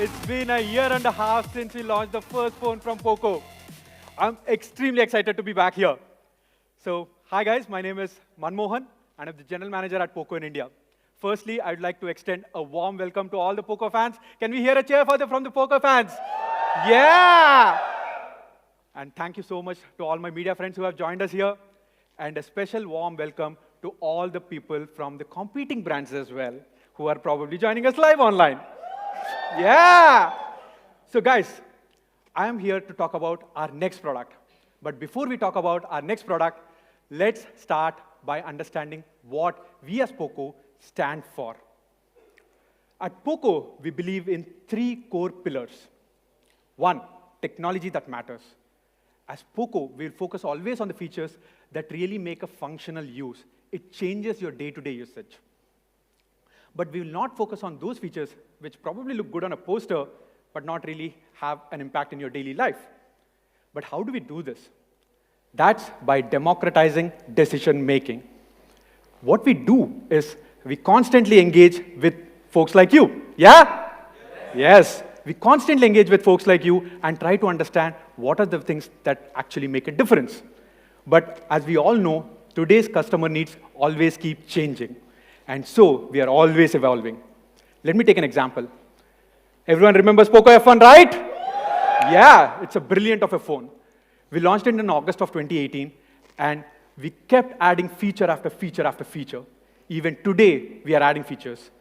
It's been a year and a half since we launched the first phone from POCO. I'm extremely excited to be back here. So, hi guys, my name is Manmohan, and I'm the General Manager at POCO in India. Firstly, I'd like to extend a warm welcome to all the POCO fans. Can we hear a cheer from the POCO fans? Yeah! And thank you so much to all my media friends who have joined us here. And a special warm welcome to all the people from the competing brands as well, who are probably joining us live online. Yeah! So guys, I am here to talk about our next product. But before we talk about our next product, let's start by understanding what we as POCO stand for. At POCO, we believe in 3 core pillars. 1, technology that matters. As POCO, we'll focus always on the features that really make a functional use. It changes your day-to-day usage. But we will not focus on those features which probably look good on a poster, but not really have an impact in your daily life. But how do we do this? That's by democratizing decision-making. What we do is we constantly engage with folks like you. Yeah? Yes. We constantly engage with folks like you and try to understand what are the things that actually make a difference. But as we all know, today's customer needs always keep changing. And so we are always evolving. Let me take an example. Everyone remembers POCO F1, right? Yeah, it's a brilliant of a phone. We launched it in August of 2018, and we kept adding feature after feature after feature. Even today, we are adding features.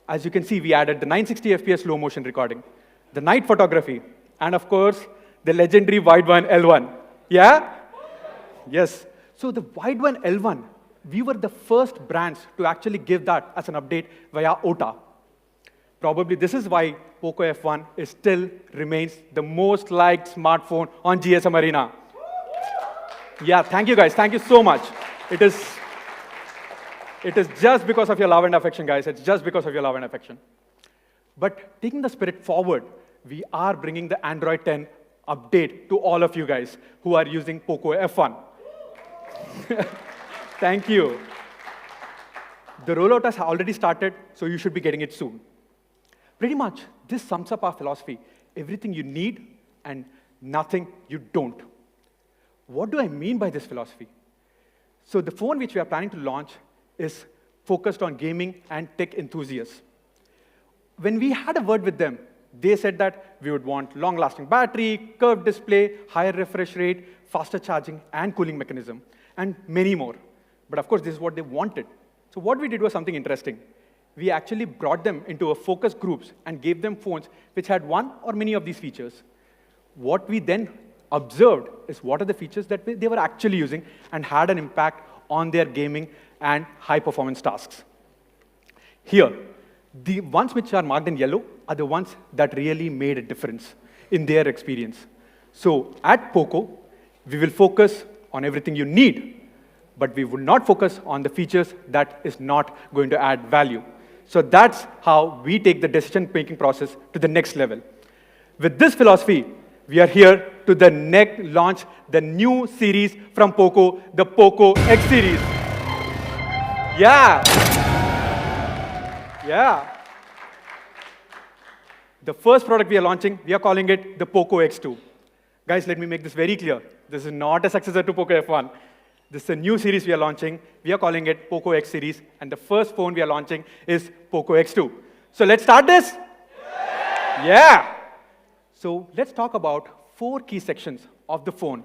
As you can see, we added the 960 FPS slow motion recording, the night photography, and of course, the legendary wide one L1. Yeah? Yes. So the wide one L1, we were the first brands to actually give that as an update via OTA. Probably this is why POCO F1 still remains the most liked smartphone on GSM Arena. Yeah, thank you guys. Thank you so much. It is just because of your love and affection, guys. It's just because of your love and affection. But taking the spirit forward, we are bringing the Android 10 update to all of you guys who are using POCO F1. Thank you. The rollout has already started, so you should be getting it soon. Pretty much, this sums up our philosophy. Everything you need and nothing you don't. What do I mean by this philosophy? So the phone which we are planning to launch is focused on gaming and tech enthusiasts. When we had a word with them, they said that we would want long-lasting battery, curved display, higher refresh rate, faster charging, and cooling mechanism, and many more. But of course, this is what they wanted. So what we did was something interesting. We actually brought them into a focus groups and gave them phones which had one or many of these features. What we then observed is what are the features that they were actually using and had an impact on their gaming and high-performance tasks. Here, the ones which are marked in yellow are the ones that really made a difference in their experience. So at POCO, we will focus on everything you need, but we will not focus on the features that is not going to add value. So that's how we take the decision-making process to the next level. With this philosophy, we are here to launch the new series from POCO, the POCO X series. Yeah. Yeah. The first product we are launching, we are calling it the POCO X2. Guys, let me make this very clear. This is not a successor to POCO F1. This is a new series we are launching. We are calling it POCO X series, and the first phone we are launching is POCO X2. So let's start this? Yeah. So let's talk about 4 key sections of the phone.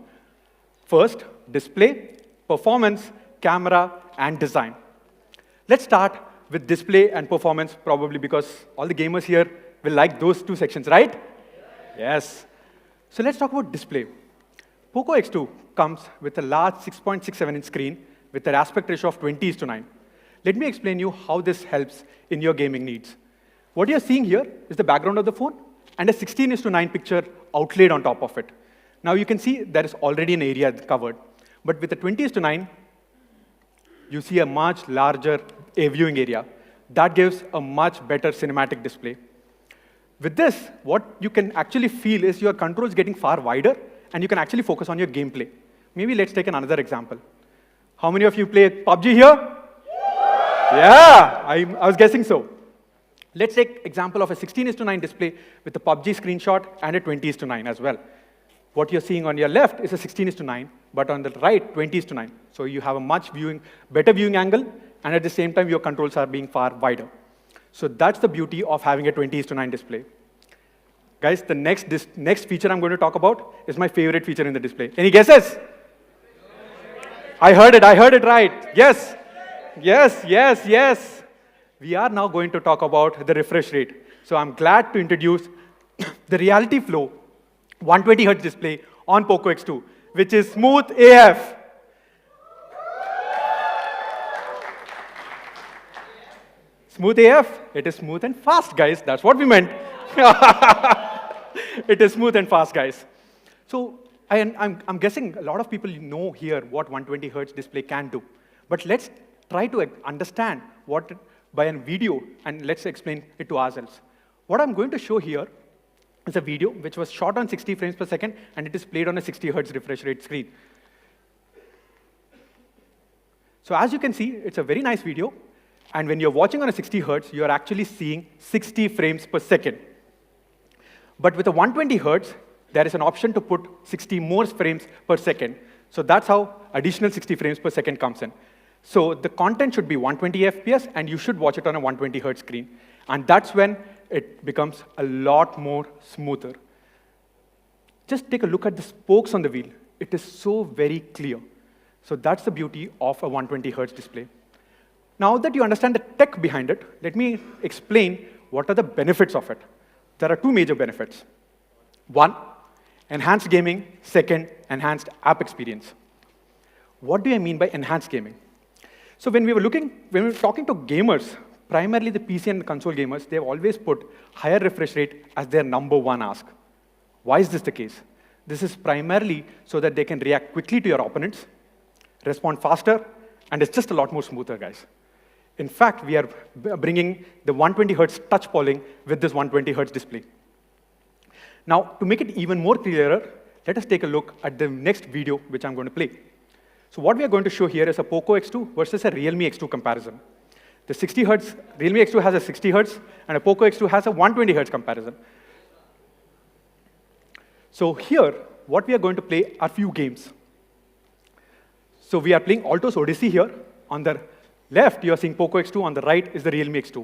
First, display, performance, camera, and design. Let's start with display and performance, probably because all the gamers here will like those 2 sections, right? Yes. So let's talk about display. POCO X2 comes with a large 6.67-inch screen with an aspect ratio of 20:9. Let me explain you how this helps in your gaming needs. What you're seeing here is the background of the phone and a 16:9 picture outlaid on top of it. Now you can see there is already an area covered. But with the 20:9, you see a much larger viewing area. That gives a much better cinematic display. With this, what you can actually feel is your controls getting far wider, and you can actually focus on your gameplay. Maybe let's take another example. How many of you play PUBG here? Yeah, I was guessing so. Let's take example of a 16:9 display with a PUBG screenshot and a 20:9 as well. What you're seeing on your left is a 16:9, but on the right, 20:9. So you have a better viewing angle, and at the same time, your controls are being far wider. So that's the beauty of having a 20:9 display. Guys, the next feature I'm going to talk about is my favorite feature in the display. Any guesses? I heard it right. Yes, yes, yes, yes. We are now going to talk about the refresh rate. So I'm glad to introduce the Reality Flow 120 Hz display on POCO X2, which is smooth AF. Smooth AF, it is smooth and fast, guys. That's what we meant. It is smooth and fast, guys. So I'm guessing a lot of people know here what 120 Hz display can do. But let's try to understand what by a video, and let's explain it to ourselves. What I'm going to show here is a video which was shot on 60 frames per second, and it is played on a 60 Hz refresh rate screen. So as you can see, it's a very nice video. And when you're watching on a 60 Hz, you're actually seeing 60 frames per second. But with a 120 Hz, there is an option to put 60 more frames per second. So that's how additional 60 frames per second comes in. So the content should be 120 FPS, and you should watch it on a 120 Hz screen. And that's when it becomes a lot more smoother. Just take a look at the spokes on the wheel. It is so very clear. So that's the beauty of a 120 Hz display. Now that you understand the tech behind it, let me explain what are the benefits of it. There are two major benefits. One, enhanced gaming. Second, enhanced app experience. What do I mean by enhanced gaming? So when we were talking to gamers, primarily the PC and console gamers, they've always put higher refresh rate as their #1 ask. Why is this the case? This is primarily so that they can react quickly to your opponents, respond faster, and it's just a lot more smoother, guys. In fact, we are bringing the 120 Hz touch polling with this 120 Hz display. Now, to make it even more clearer, let us take a look at the next video which I'm going to play. So what we are going to show here is a POCO X2 versus a Realme X2 comparison. The 60 Hz, Realme X2 has a 60 Hz, and a POCO X2 has a 120 Hz comparison. So here, what we are going to play are few games. So we are playing Alto's Odyssey here. On the left, you are seeing POCO X2. On the right is the Realme X2.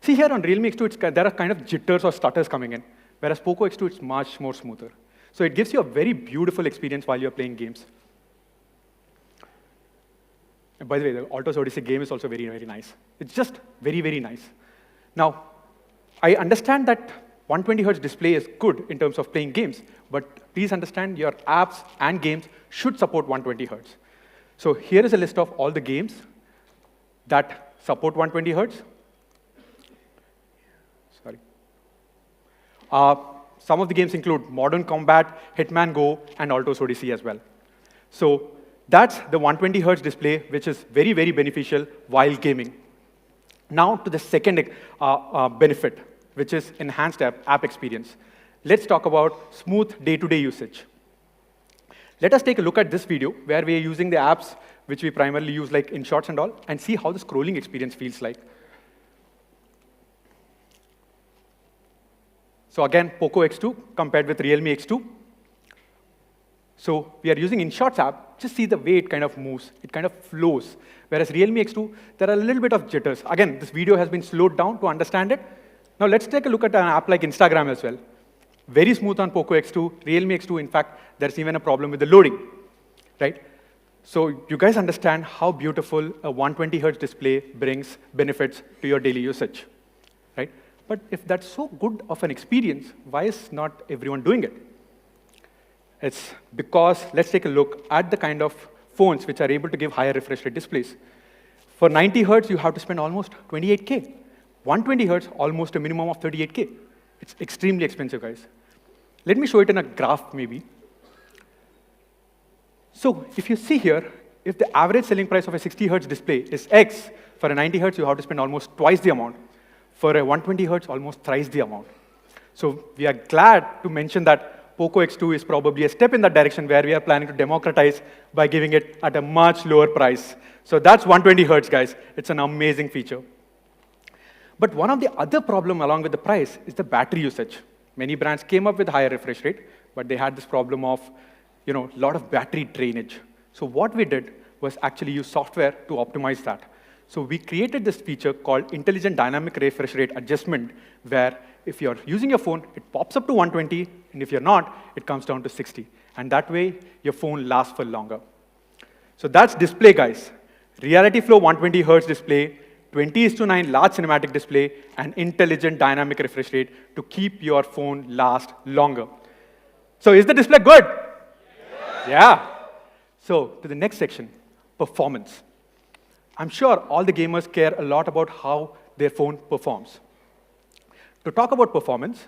See here on Realme X2, there are kind of jitters or stutters coming in, whereas POCO X2, it's much more smoother. So it gives you a very beautiful experience while you're playing games. And by the way, the Alto's Odyssey game is also very, very nice. It's just very, very nice. Now, I understand that 120 Hz display is good in terms of playing games, but please understand your apps and games should support 120 Hz. So here is a list of all the games that support 120 Hz. Sorry. Some of the games include Modern Combat, Hitman Go, and Alto's Odyssey as well. So that's the 120 Hz display, which is very, very beneficial while gaming. Now to the second benefit, which is enhanced app experience. Let's talk about smooth day-to-day usage. Let us take a look at this video where we are using the apps which we primarily use like InShots and all, and see how the scrolling experience feels like. So again, POCO X2 compared with Realme X2. So we are using InShots app. Just see the way it kind of moves. It kind of flows. Whereas Realme X2, there are a little bit of jitters. Again, this video has been slowed down to understand it. Now let's take a look at an app like Instagram as well. Very smooth on POCO X2, Realme X2. In fact, there's even a problem with the loading, right? So you guys understand how beautiful a 120 Hz display brings benefits to your daily usage, right? But if that's so good of an experience, why is not everyone doing it? It's because, let's take a look at the kind of phones which are able to give higher refresh rate displays. For 90 Hz, you have to spend almost 28K. 120 Hz, almost a minimum of 38K. It's extremely expensive, guys. Let me show it in a graph, maybe. So if you see here, if the average selling price of a 60 Hz display is X, for a 90 Hz, you have to spend almost twice the amount. For a 120 Hz, almost thrice the amount. So we are glad to mention that POCO X2 is probably a step in that direction where we are planning to democratize by giving it at a much lower price. So that's 120 Hz, guys. It's an amazing feature. But one of the other problem along with the price is the battery usage. Many brands came up with higher refresh rate, but they had this problem of a lot of battery drainage. So what we did was actually use software to optimize that. So we created this feature called Intelligent Dynamic Refresh Rate Adjustment, where if you're using your phone, it pops up to 120, and if you're not, it comes down to 60. And that way, your phone lasts for longer. So that's display, guys. Reality Flow 120 Hertz display, 20:9 large cinematic display, and intelligent dynamic refresh rate to keep your phone last longer. So is the display good? Yeah. So to the next section, performance. I'm sure all the gamers care a lot about how their phone performs. To talk about performance,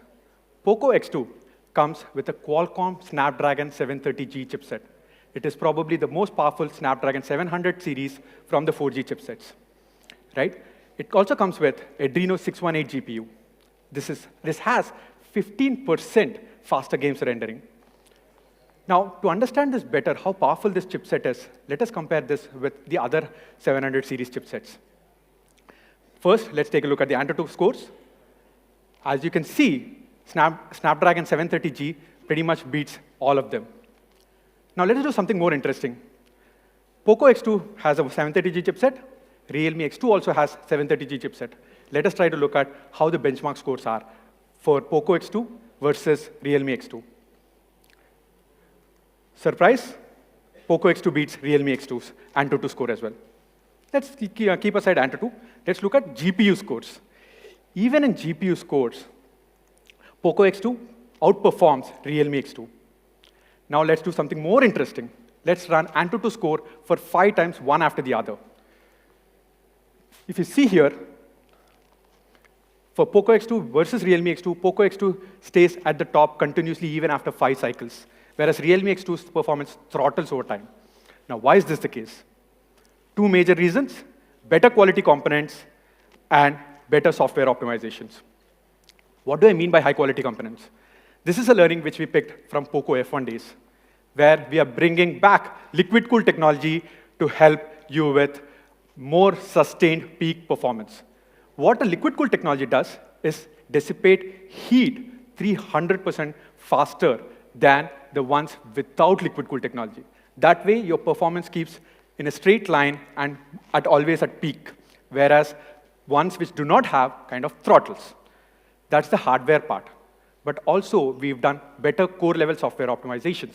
POCO X2 comes with a Qualcomm Snapdragon 730G chipset. It is probably the most powerful Snapdragon 700 series from the 4G chipsets, right? It also comes with Adreno 618 GPU. This has 15% faster games rendering. Now, to understand this better, how powerful this chipset is, let us compare this with the other 700 series chipsets. First, let's take a look at the AnTuTu scores. As you can see, Snapdragon 730G pretty much beats all of them. Now, let us do something more interesting. POCO X2 has a 730G chipset. Realme X2 also has 730G chipset. Let us try to look at how the benchmark scores are for POCO X2 versus Realme X2. Surprise, POCO X2 beats Realme X2's AnTuTu score as well. Let's keep aside AnTuTu. Let's look at GPU scores. Even in GPU scores, POCO X2 outperforms Realme X2. Now let's do something more interesting. Let's run AnTuTu score for 5 times, one after the other. If you see here, for POCO X2 versus Realme X2, POCO X2 stays at the top continuously even after 5 cycles, whereas Realme X2's performance throttles over time. Now, why is this the case? 2 major reasons: better quality components and better software optimizations. What do I mean by high quality components? This is a learning which we picked from POCO F1 days, where we are bringing back liquid cool technology to help you with more sustained peak performance. What a liquid cool technology does is dissipate heat 300% faster than the ones without liquid cool technology. That way, your performance keeps in a straight line and always at peak, whereas ones which do not have kind of throttles. That's the hardware part. But also, we've done better core-level software optimizations.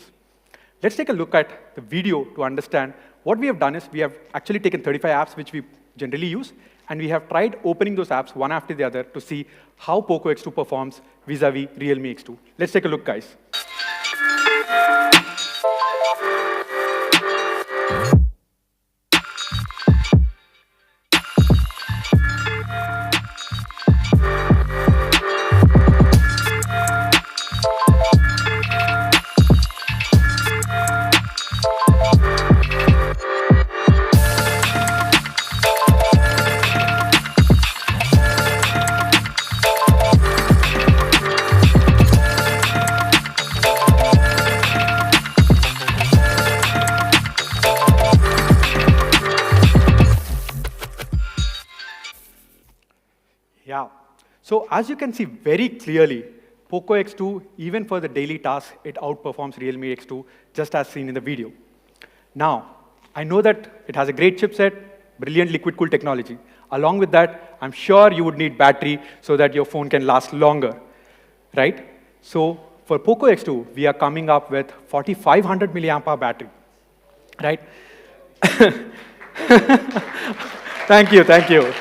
Let's take a look at the video to understand. What we have done is we have actually taken 35 apps which we generally use, and we have tried opening those apps one after the other to see how POCO X2 performs vis-a-vis Realme X2. Let's take a look, guys. Yeah. So as you can see very clearly, POCO X2, even for the daily tasks, it outperforms Realme X2, just as seen in the video. Now, I know that it has a great chipset, brilliant liquid cool technology. Along with that, I'm sure you would need battery so that your phone can last longer, right? So for POCO X2, we are coming up with 4,500 milliampere battery, right? Thank you, thank you.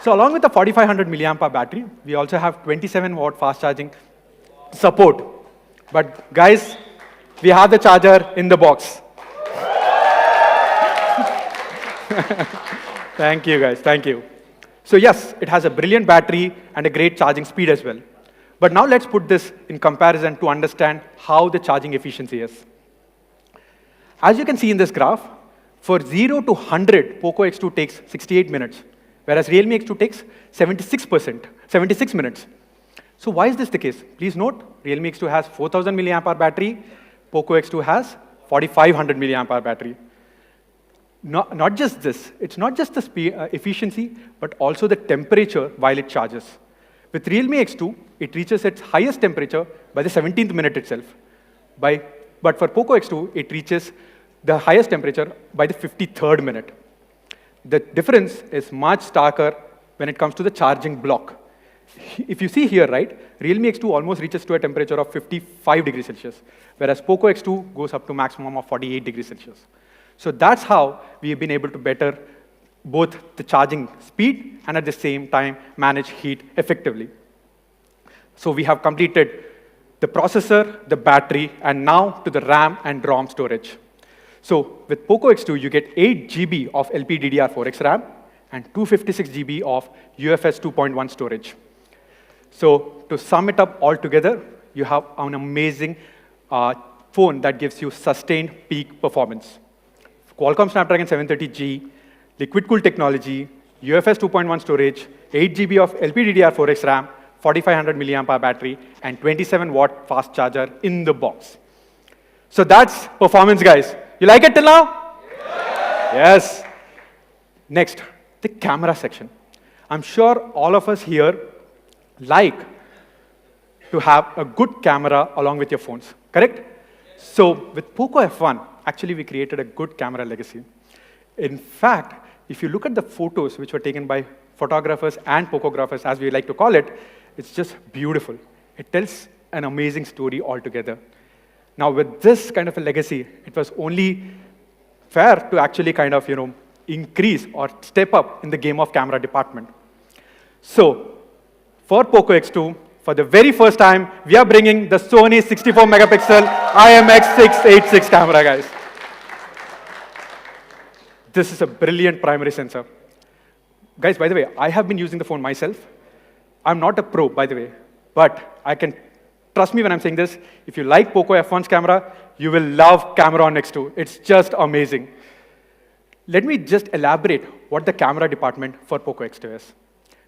So along with the 4,500 milliampere battery, we also have 27-watt fast charging support. But guys, we have the charger in the box. Thank you, guys. Thank you. So yes, it has a brilliant battery and a great charging speed as well. But now let's put this in comparison to understand how the charging efficiency is. As you can see in this graph, for 0 to 100, POCO X2 takes 68 minutes, whereas Realme X2 takes 76 minutes. So why is this the case? Please note, Realme X2 has 4,000 milliampere battery, POCO X2 has 4,500 milliampere battery. Not just this, it's not just the efficiency, but also the temperature while it charges. With Realme X2, it reaches its highest temperature by the 17th minute itself. But for POCO X2, it reaches the highest temperature by the 53rd minute. The difference is much starker when it comes to the charging block. If you see here, right, Realme X2 almost reaches to a temperature of 55 degrees Celsius, whereas POCO X2 goes up to maximum of 48 degrees Celsius. So that's how we have been able to better both the charging speed and at the same time manage heat effectively. So we have completed the processor, the battery, and now to the RAM and ROM storage. So with POCO X2, you get 8 GB of LPDDR4X RAM and 256 GB of UFS 2.1 storage. So to sum it up all together, you have an amazing phone that gives you sustained peak performance. Qualcomm Snapdragon 730G, liquid-cooled technology, UFS 2.1 storage, 8 GB of LPDDR4X RAM, 4500 milliampere battery, and 27-watt fast charger in the box. So that's performance, guys. You like it till now? Yes. Next, the camera section. I'm sure all of us here like to have a good camera along with your phones, correct? So with POCO F1, actually we created a good camera legacy. In fact, if you look at the photos which were taken by photographers and pocographers, as we like to call it, it's just beautiful. It tells an amazing story altogether. Now with this kind of a legacy, it was only fair to actually kind of, increase or step up in the game of camera department. So for POCO X2, for the very first time, we are bringing the Sony 64 megapixel IMX686 camera, guys. This is a brilliant primary sensor. Guys, by the way, I have been using the phone myself. I'm not a pro, by the way, but I can trust me when I'm saying this. If you like POCO F1's camera, you will love camera on X2. It's just amazing. Let me just elaborate what the camera department for POCO X2 is.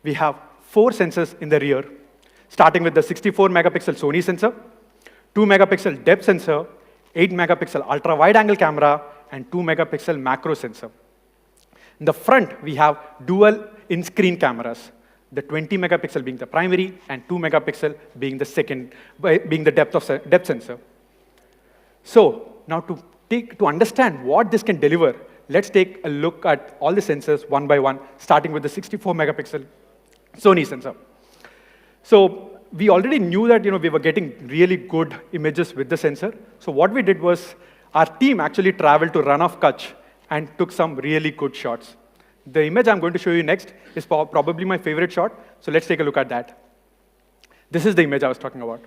We have 4 sensors in the rear, starting with the 64 megapixel Sony sensor, 2 megapixel depth sensor, 8 megapixel ultra wide angle camera, and 2 megapixel macro sensor. In the front, we have dual in-screen cameras, the 20 megapixel being the primary and 2 megapixel being the second, being the depth sensor. So now to understand what this can deliver, let's take a look at all the sensors one by one, starting with the 64 megapixel Sony sensor. So we already knew that we were getting really good images with the sensor. So what we did was our team actually traveled to Run of Kutch and took some really good shots. The image I'm going to show you next is probably my favorite shot, so let's take a look at that. This is the image I was talking about.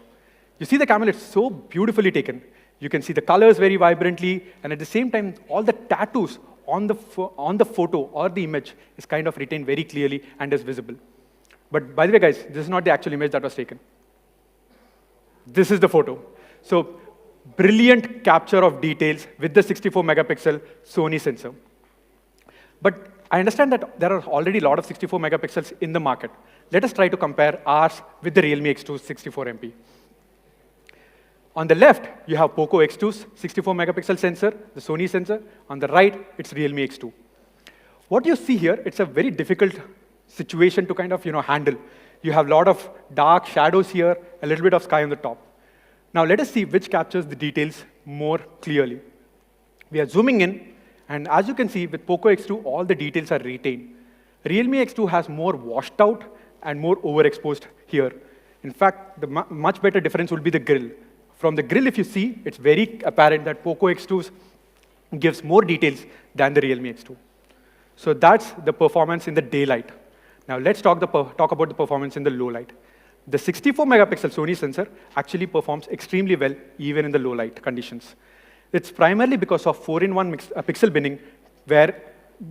You see the camera, it's so beautifully taken. You can see the colors very vibrantly, and at the same time, all the tattoos on the photo or the image is kind of retained very clearly and is visible. But by the way, guys, this is not the actual image that was taken. This is the photo. So brilliant capture of details with the 64 megapixel Sony sensor. But I understand that there are already a lot of 64 megapixels in the market. Let us try to compare ours with the Realme X2 64 MP. On the left, you have POCO X2's 64 megapixel sensor, the Sony sensor. On the right, it's Realme X2. What you see here, it's a very difficult situation to kind of handle. You have a lot of dark shadows here, a little bit of sky on the top. Now let us see which captures the details more clearly. We are zooming in, and as you can see, with POCO X2, all the details are retained. Realme X2 has more washed out and more overexposed here. In fact, the much better difference will be the grill. From the grill, if you see, it's very apparent that POCO X2 gives more details than the Realme X2. So that's the performance in the daylight. Now let's talk about the performance in the low light. The 64 megapixel Sony sensor actually performs extremely well even in the low light conditions. It's primarily because of 4-in-1 pixel binning, where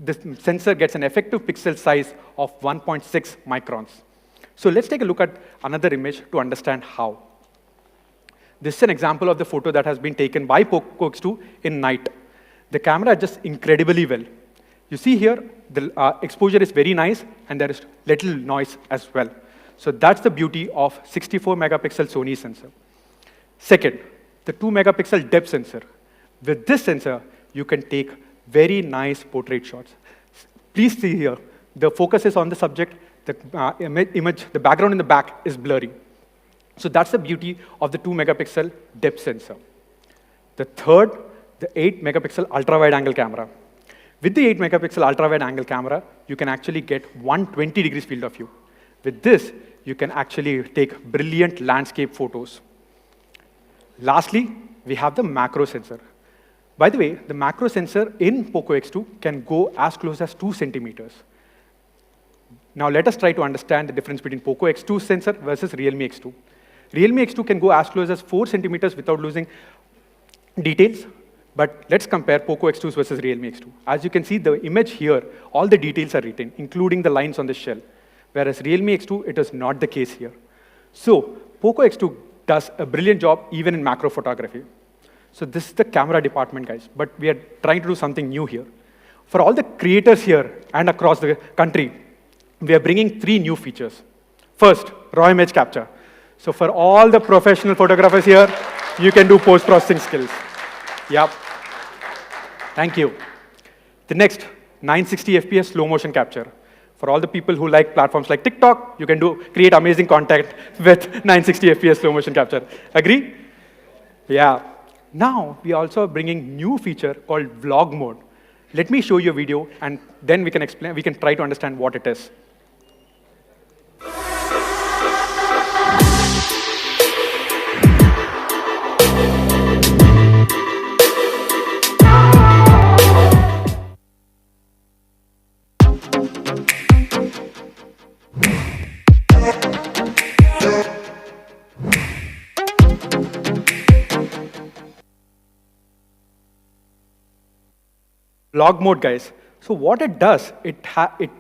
the sensor gets an effective pixel size of 1.6 microns. So let's take a look at another image to understand how. This is an example of the photo that has been taken by POCO X2 in night. The camera adjusts incredibly well. You see here, the exposure is very nice, and there is little noise as well. So that's the beauty of 64 megapixel Sony sensor. Second, the 2 megapixel depth sensor. With this sensor, you can take very nice portrait shots. Please see here, the focus is on the subject, the image, the background in the back is blurry. So that's the beauty of the 2-megapixel depth sensor. The third, the 8-megapixel ultra-wide-angle camera. With the 8-megapixel ultra-wide-angle camera, you can actually get 120 degrees field of view. With this, you can actually take brilliant landscape photos. Lastly, we have the macro sensor. By the way, the macro sensor in POCO X2 can go as close as 2 centimeters. Now let us try to understand the difference between POCO X2 sensor versus Realme X2. Realme X2 can go as close as 4 centimeters without losing details, but let's compare POCO X2 versus Realme X2. As you can see, the image here, all the details are written, including the lines on the shell, whereas Realme X2, it is not the case here. So POCO X2 does a brilliant job even in macro photography. So this is the camera department, guys, but we are trying to do something new here. For all the creators here and across the country, we are bringing 3 new features. First, raw image capture. So for all the professional photographers here, you can do post-processing skills. Yep. Thank you. The next, 960 FPS slow motion capture. For all the people who like platforms like TikTok, you can create amazing content with 960 FPS slow motion capture. Agree? Yeah. Now, we are also bringing new feature called vlog mode. Let me show you a video, and then we can try to understand what it is. Vlog mode, guys. So what it does, it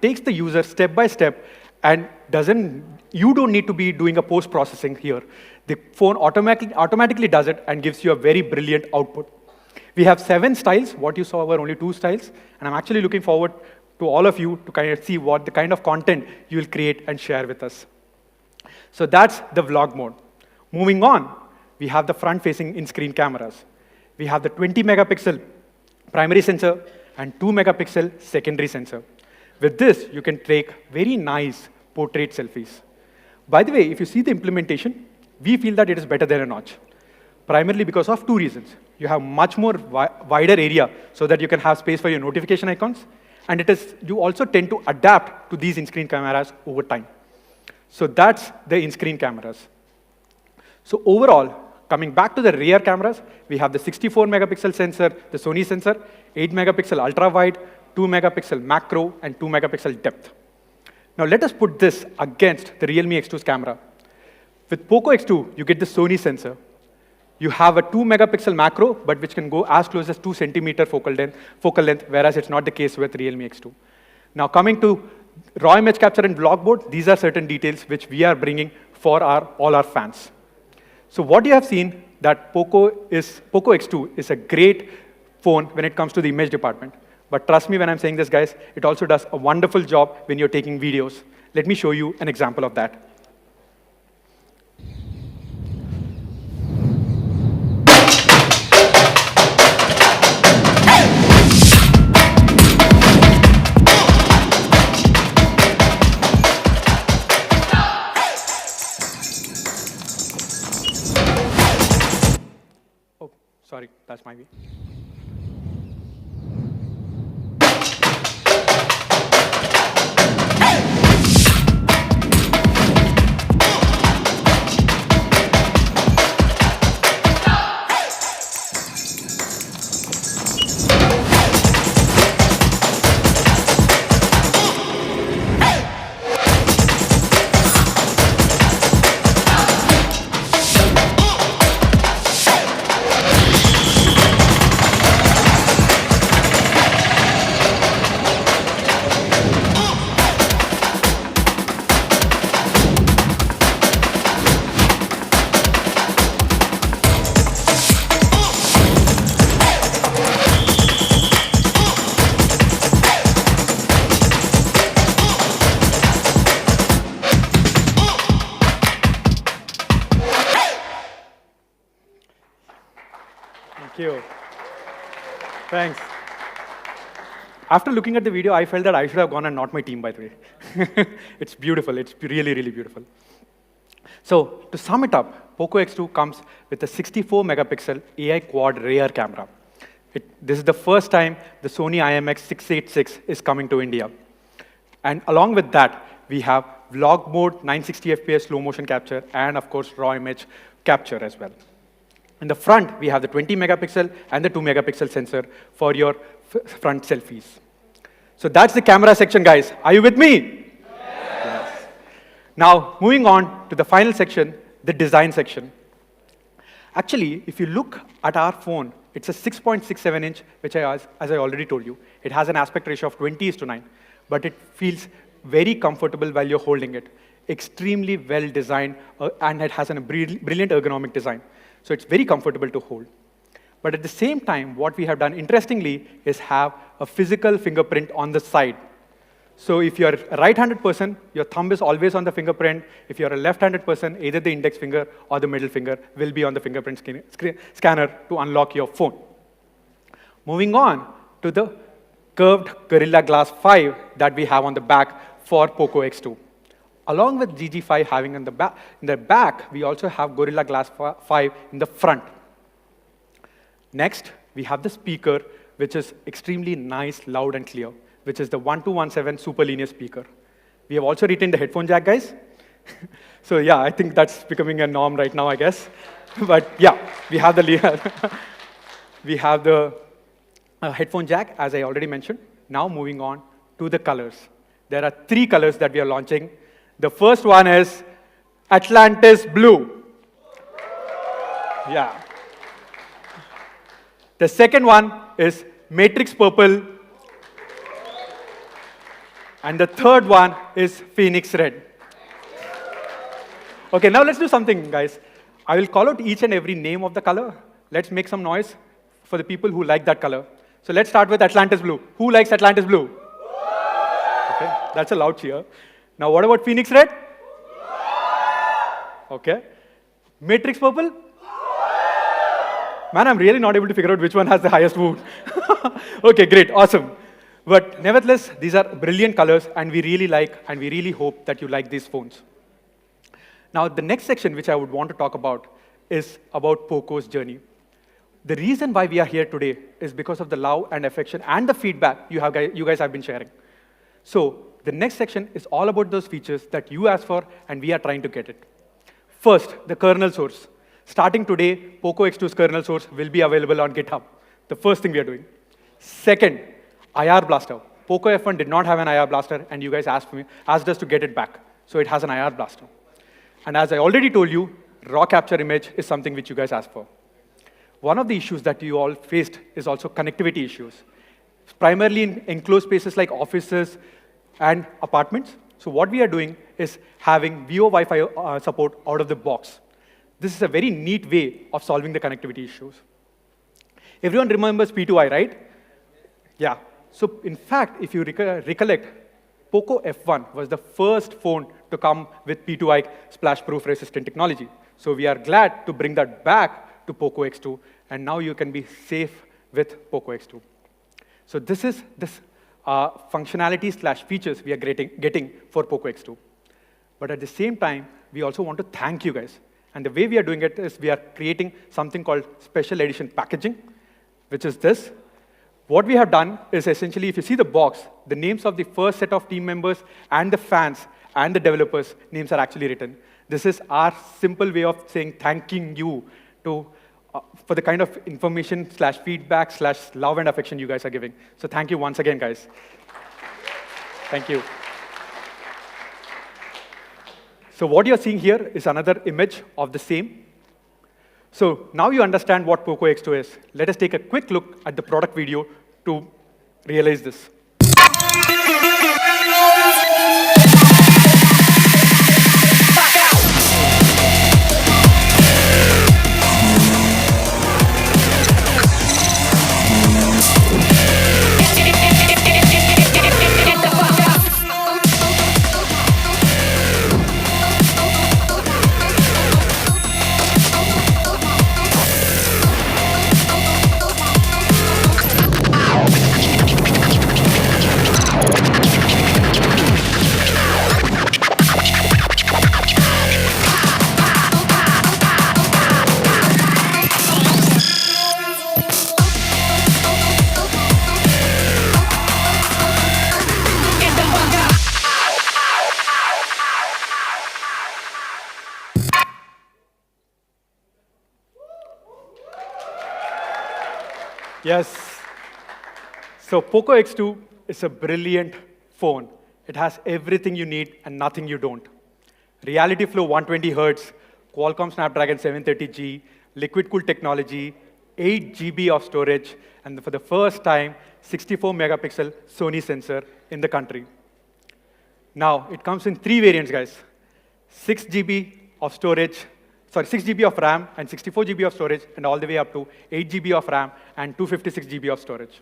takes the user step by step and you don't need to be doing a post-processing here. The phone automatically does it and gives you a very brilliant output. We have 7 styles. What you saw were only 2 styles. And I'm actually looking forward to all of you to kind of see what the kind of content you will create and share with us. So that's the vlog mode. Moving on, we have the front-facing in-screen cameras. We have the 20-megapixel primary sensor and 2-megapixel secondary sensor. With this, you can take very nice portrait selfies. By the way, if you see the implementation, we feel that it is better than a notch, primarily because of 2 reasons. You have much more wider area so that you can have space for your notification icons, and you also tend to adapt to these in-screen cameras over time. So that's the in-screen cameras. So overall, coming back to the rear cameras, we have the 64-megapixel sensor, the Sony sensor, 8-megapixel ultra-wide, 2-megapixel macro, and 2-megapixel depth. Now let us put this against the Realme X2's camera. With POCO X2, you get the Sony sensor. You have a 2-megapixel macro, but which can go as close as 2 centimeter focal length, whereas it's not the case with Realme X2. Now coming to raw image capture and vlog mode, these are certain details which we are bringing for all our fans. So what you have seen that POCO X2 is a great phone when it comes to the image department. But trust me when I'm saying this, guys, it also does a wonderful job when you're taking videos. Let me show you an example of that. Oh, sorry, that's my way. Thank you. Thanks. After looking at the video, I felt that I should have gone and not my team, by the way. It's beautiful. It's really, really beautiful. So to sum it up, POCO X2 comes with a 64 megapixel AI quad rear camera. This is the first time the Sony IMX686 is coming to India. And along with that, we have vlog mode, 960 FPS slow motion capture, and of course, raw image capture as well. In the front, we have the 20 megapixel and the 2 megapixel sensor for your front selfies. So that's the camera section, guys. Are you with me? Yes. Now, moving on to the final section, the design section. Actually, if you look at our phone, it's a 6.67 inch, which as I already told you, it has an aspect ratio of 20:9, but it feels very comfortable while you're holding it. Extremely well designed, and it has a brilliant ergonomic design. So it's very comfortable to hold. But at the same time, what we have done, interestingly, is have a physical fingerprint on the side. So if you're a right-handed person, your thumb is always on the fingerprint. If you're a left-handed person, either the index finger or the middle finger will be on the fingerprint scanner to unlock your phone. Moving on to the curved Gorilla Glass 5 that we have on the back for POCO X2. Along with GG5 having in the back, we also have Gorilla Glass 5 in the front. Next, we have the speaker, which is extremely nice, loud, and clear, which is the 1217 super linear speaker. We have also retained the headphone jack, guys. So yeah, I think that's becoming a norm right now, I guess. But yeah, we have the headphone jack, as I already mentioned. Now moving on to the colors. There are 3 colors that we are launching. The first one is Atlantis Blue. Yeah. The second one is Matrix Purple. And the third one is Phoenix Red. Okay, now let's do something, guys. I will call out each and every name of the color. Let's make some noise for the people who like that color. So let's start with Atlantis Blue. Who likes Atlantis Blue? Okay, that's a loud cheer. Now, what about Phoenix Red? Okay. Matrix Purple? Man, I'm really not able to figure out which one has the highest vote. Okay, great, awesome. But nevertheless, these are brilliant colors, and we really like, and we really hope that you like these phones. Now, the next section which I would want to talk about is about POCO's journey. The reason why we are here today is because of the love and affection and the feedback you guys have been sharing. So, the next section is all about those features that you asked for, and we are trying to get it. First, the kernel source. Starting today, POCO X2's kernel source will be available on GitHub. The first thing we are doing. Second, IR blaster. POCO F1 did not have an IR blaster, and you guys asked us to get it back. So it has an IR blaster. And as I already told you, raw capture image is something which you guys asked for. One of the issues that you all faced is also connectivity issues, primarily in enclosed spaces like offices and apartments. So what we are doing is having VoWiFi support out of the box. This is a very neat way of solving the connectivity issues. Everyone remembers P2I, right? Yeah. So in fact, if you recollect, POCO F1 was the first phone to come with P2I splash-proof resistant technology. So we are glad to bring that back to POCO X2, and now you can be safe with POCO X2. So this is functionality/features we are getting for POCO X2. But at the same time, we also want to thank you guys. And the way we are doing it is we are creating something called special edition packaging, which is this. What we have done is essentially, if you see the box, the names of the first set of team members and the fans and the developers' names are actually written. This is our simple way of saying thanking you for the kind of information/feedback/love and affection you guys are giving. So thank you once again, guys. Thank you. So what you're seeing here is another image of the same. So now you understand what POCO X2 is. Let us take a quick look at the product video to realize this. Yes. So POCO X2 is a brilliant phone. It has everything you need and nothing you don't. Reality flow 120 Hertz, Qualcomm Snapdragon 730G, liquid cooled technology, 8 GB of storage, and for the first time, 64 megapixel Sony sensor in the country. Now, it comes in 3 variants, guys. 6 GB of storage, 6 GB of RAM and 64 GB of storage, and all the way up to 8 GB of RAM and 256 GB of storage.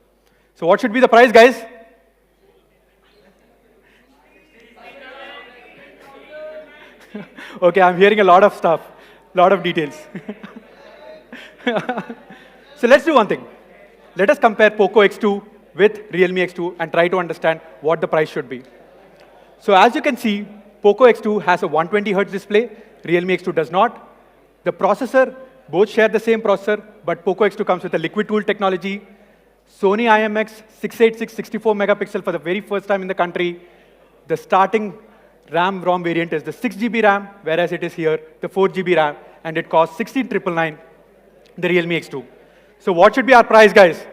So what should be the price, guys? Okay, I'm hearing a lot of stuff, a lot of details. So let's do one thing. Let us compare POCO X2 with Realme X2 and try to understand what the price should be. So as you can see, POCO X2 has a 120 Hz display, Realme X2 does not. The processor, both share the same processor, but POCO X2 comes with a liquid cooled technology, Sony IMX 686 64 megapixel for the very first time in the country. The starting RAM-ROM variant is the 6 GB RAM, whereas it is here the 4 GB RAM, and it costs 16,999, the Realme X2. So what should be our price, guys?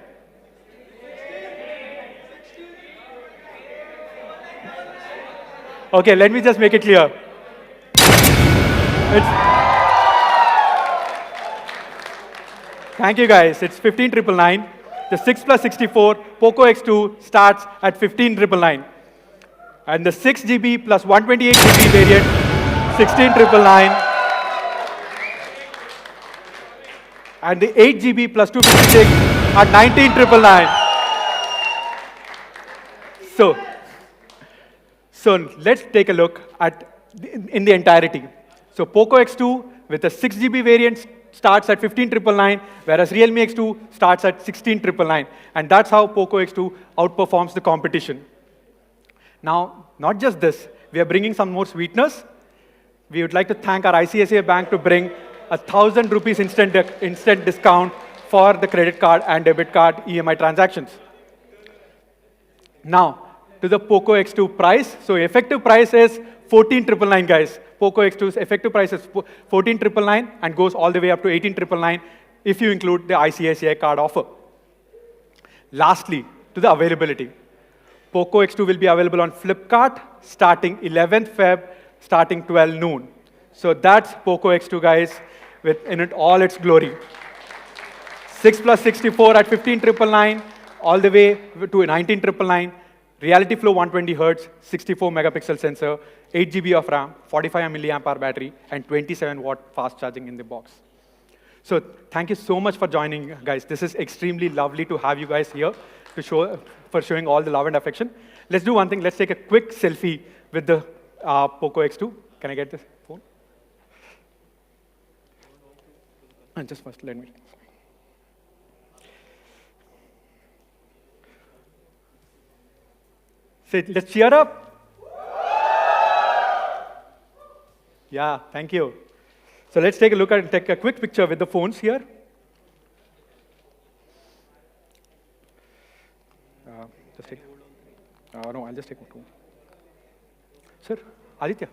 Okay, let me just make it clear. Thank you, guys. It's 15,999. The 6 plus 64 POCO X2 starts at 15,999. And the 6 GB plus 128 GB variant, 16,999. And the 8 GB plus 256 at 19,999. So let's take a look at in the entirety. So POCO X2 with a 6 GB variant starts at 15,999, whereas Realme X2 starts at 16,999. And that's how POCO X2 outperforms the competition. Now, not just this, we are bringing some more sweeteners. We would like to thank our ICICI Bank to bring 1,000 rupees instant discount for the credit card and debit card EMI transactions. Now, to the POCO X2 price. So effective price is 14,999, guys. POCO X2's effective price is 14,999 and goes all the way up to 18,999 if you include the ICICI card offer. Lastly, to the availability. POCO X2 will be available on Flipkart starting 11th Feb, starting 12 noon. So that's POCO X2, guys, in it all its glory. 6 plus 64 at 15,999, all the way to 19,999. Reality flow 120 Hz, 64 megapixel sensor, 8 GB of RAM, 45 milliamp hour battery, and 27 watt fast charging in the box. So thank you so much for joining, guys. This is extremely lovely to have you guys here for showing all the love and affection. Let's do one thing. Let's take a quick selfie with the POCO X2. Can I get this phone? And just first, let me. Say, let's cheer up. Yeah, thank you. So let's take a look and take a quick picture with the phones here. Just take. No, I'll just take one. Sir, Aditya.